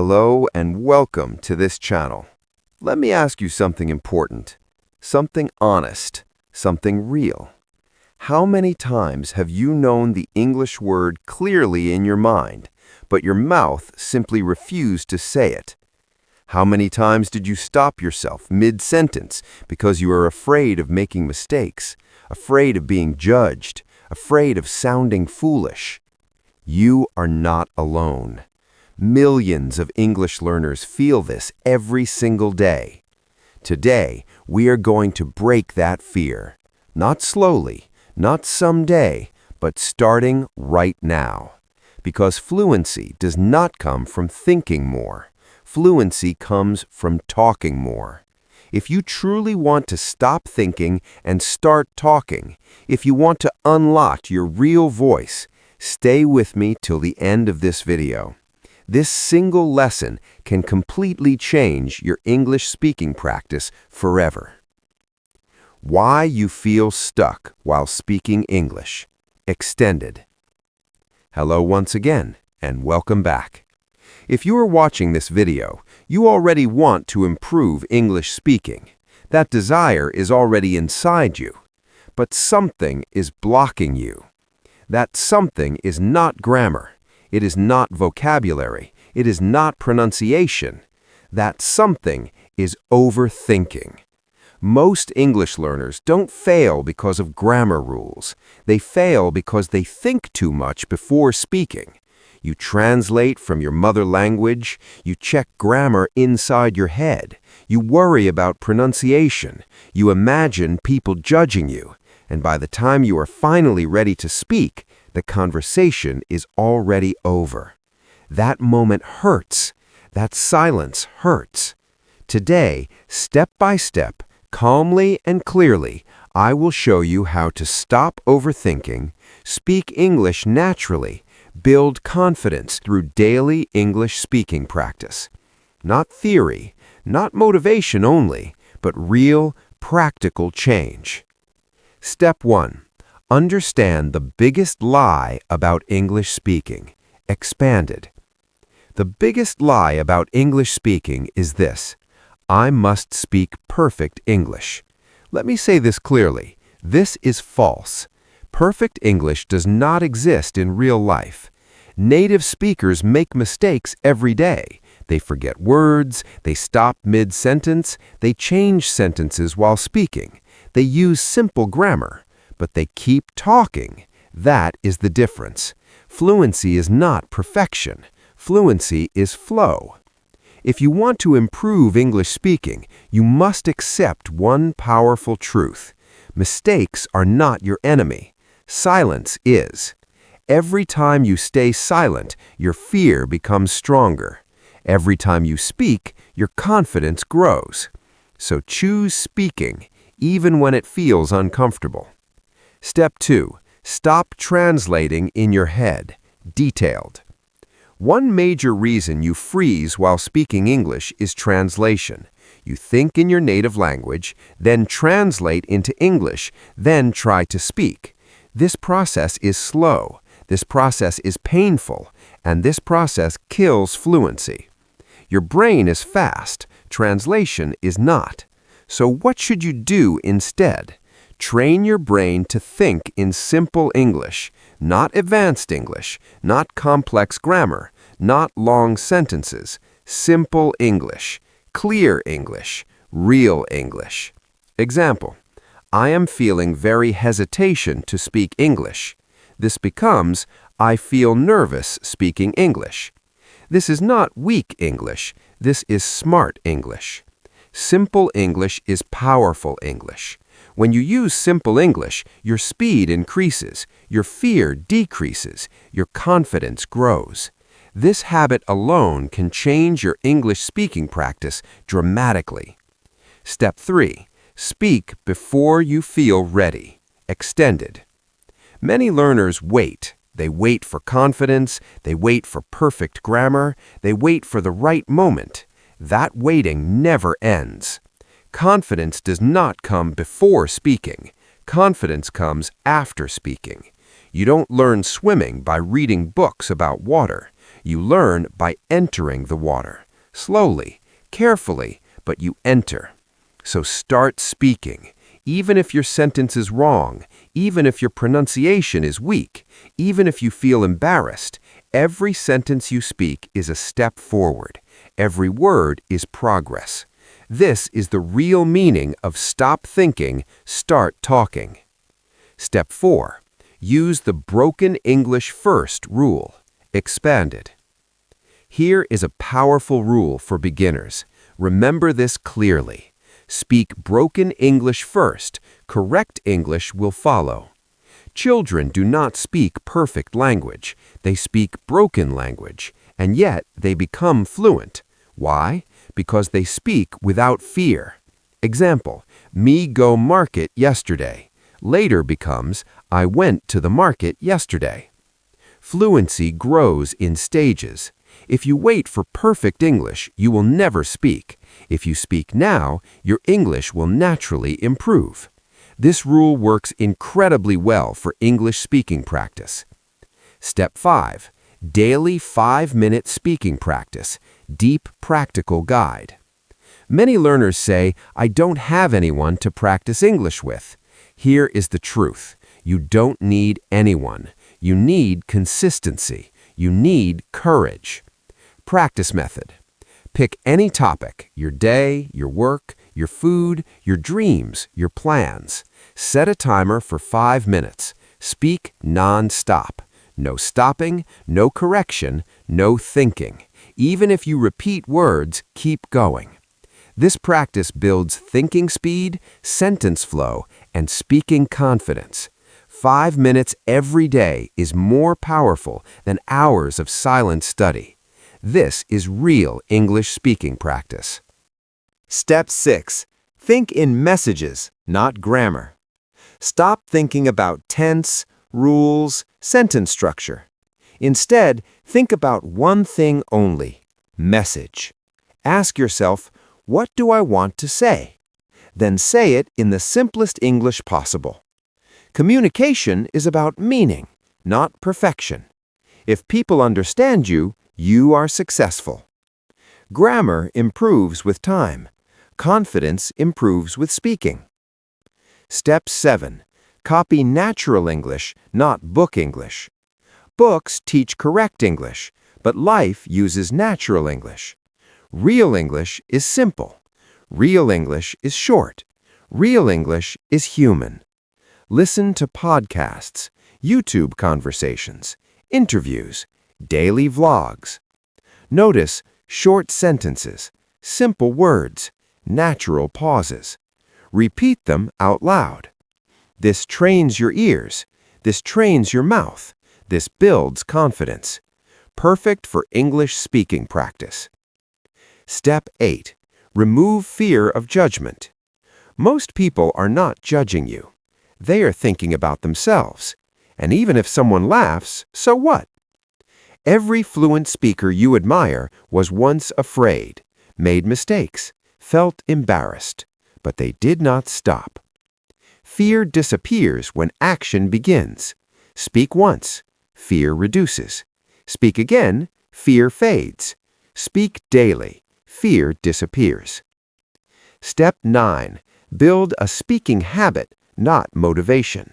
Hello and welcome to this channel. Let me ask you something important, something honest, something real. How many times have you known the English word clearly in your mind, but your mouth simply refused to say it? How many times did you stop yourself mid-sentence because you were afraid of making mistakes, afraid of being judged, afraid of sounding foolish? You are not alone. Millions of English learners feel this every single day. Today, we are going to break that fear. Not slowly, not someday, but starting right now. Because fluency does not come from thinking more. Fluency comes from talking more. If you truly want to stop thinking and start talking, if you want to unlock your real voice, stay with me till the end of this video. This single lesson can completely change your English speaking practice forever. Why you feel stuck while speaking English. Extended. Hello once again, and welcome back. If you are watching this video, you already want to improve English speaking. That desire is already inside you. But something is blocking you. That something is not grammar. It is not vocabulary. It is not pronunciation. That something is overthinking. Most English learners don't fail because of grammar rules. They fail because they think too much before speaking. You translate from your mother language. You check grammar inside your head. You worry about pronunciation. You imagine people judging you. And by the time you are finally ready to speak, the conversation is already over. That moment hurts. That silence hurts. Today, step by step, calmly and clearly, I will show you how to stop overthinking, speak English naturally, build confidence through daily English speaking practice. Not theory, not motivation only, but real, practical change. Step 1. Understand the biggest lie about English speaking. Expanded. The biggest lie about English speaking is this: I must speak perfect English. Let me say this clearly. This is false. Perfect English does not exist in real life. Native speakers make mistakes every day. They forget words, they stop mid-sentence, they change sentences while speaking. They use simple grammar, but they keep talking. That is the difference. Fluency is not perfection. Fluency is flow. If you want to improve English speaking, you must accept one powerful truth. Mistakes are not your enemy. Silence is. Every time you stay silent, your fear becomes stronger. Every time you speak, your confidence grows. So choose speaking, even when it feels uncomfortable. Step 2. Stop translating in your head. Detailed. One major reason you freeze while speaking English is translation. You think in your native language, then translate into English, then try to speak. This process is slow, this process is painful, and this process kills fluency. Your brain is fast, translation is not. So what should you do instead? Train your brain to think in simple English, not advanced English, not complex grammar, not long sentences. Simple English, clear English, real English. Example: I am feeling very hesitation to speak English. This becomes, I feel nervous speaking English. This is not weak English. This is smart English. Simple English is powerful English. When you use simple English, your speed increases, your fear decreases, your confidence grows. This habit alone can change your English speaking practice dramatically. Step 3. Speak before you feel ready. Extended. Many learners wait. They wait for confidence, they wait for perfect grammar, they wait for the right moment. That waiting never ends. Confidence does not come before speaking. Confidence comes after speaking. You don't learn swimming by reading books about water. You learn by entering the water. Slowly, carefully, but you enter. So start speaking. Even if your sentence is wrong, even if your pronunciation is weak, even if you feel embarrassed, every sentence you speak is a step forward. Every word is progress. This is the real meaning of stop thinking, start talking. Step 4. Use the broken English first rule. Expand it. Here is a powerful rule for beginners. Remember this clearly. Speak broken English first. Correct English will follow. Children do not speak perfect language. They speak broken language, and yet they become fluent. Why? Because they speak without fear. Example, me go market yesterday. Later becomes, I went to the market yesterday. Fluency grows in stages. If you wait for perfect English, you will never speak. If you speak now, your English will naturally improve. This rule works incredibly well for English speaking practice. Step 5. Daily 5-minute speaking practice. Deep practical guide. Many learners say, I don't have anyone to practice English with. Here is the truth. You don't need anyone. You need consistency. You need courage. Practice method. Pick any topic, your day, your work, your food, your dreams, your plans. Set a timer for 5 minutes. Speak non-stop. No stopping, no correction, no thinking. Even if you repeat words, keep going. This practice builds thinking speed, sentence flow, and speaking confidence. 5 minutes every day is more powerful than hours of silent study. This is real English speaking practice. Step 6. Think in messages, not grammar. Stop thinking about tense, rules, sentence structure. Instead, think about one thing only: message. Ask yourself, what do I want to say? Then say it in the simplest English possible. Communication is about meaning, not perfection. If people understand you, you are successful. Grammar improves with time. Confidence improves with speaking. Step 7. Copy natural English, not book English. Books teach correct English, but life uses natural English. Real English is simple. Real English is short. Real English is human. Listen to podcasts, YouTube conversations, interviews, daily vlogs. Notice short sentences, simple words, natural pauses. Repeat them out loud. This trains your ears. This trains your mouth. This builds confidence. Perfect for English speaking practice. Step 8. Remove fear of judgment. Most people are not judging you. They are thinking about themselves. And even if someone laughs, so what? Every fluent speaker you admire was once afraid, made mistakes, felt embarrassed, but they did not stop. Fear disappears when action begins. Speak once, fear reduces. Speak again, fear fades. Speak daily, fear disappears. Step 9. Build a speaking habit, not motivation.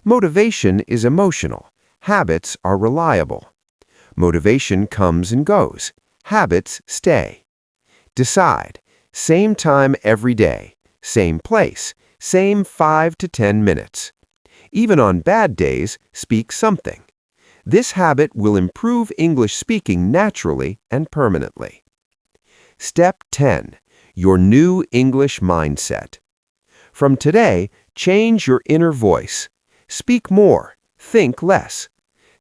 Motivation is emotional. Habits are reliable. Motivation comes and goes. Habits stay. Decide. Same time every day. Same place. Same 5 to 10 minutes. Even on bad days, speak something. This habit will improve English speaking naturally and permanently. Step 10. Your new English mindset. From today, change your inner voice. Speak more. Think less.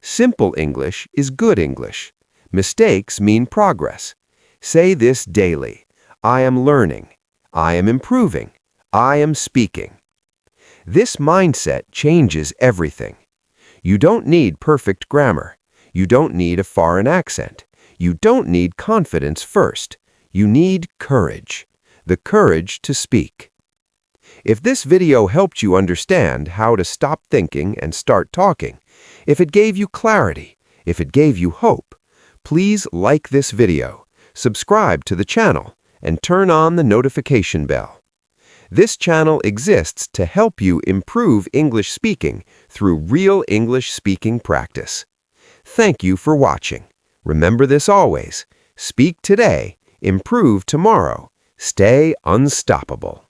Simple English is good English. Mistakes mean progress. Say this daily. I am learning. I am improving. I am speaking. This mindset changes everything. You don't need perfect grammar. You don't need a foreign accent. You don't need confidence first. You need courage. The courage to speak. If this video helped you understand how to stop thinking and start talking, if it gave you clarity, if it gave you hope, please like this video, subscribe to the channel, and turn on the notification bell. This channel exists to help you improve English speaking through real English speaking practice. Thank you for watching. Remember this always: speak today, improve tomorrow, stay unstoppable.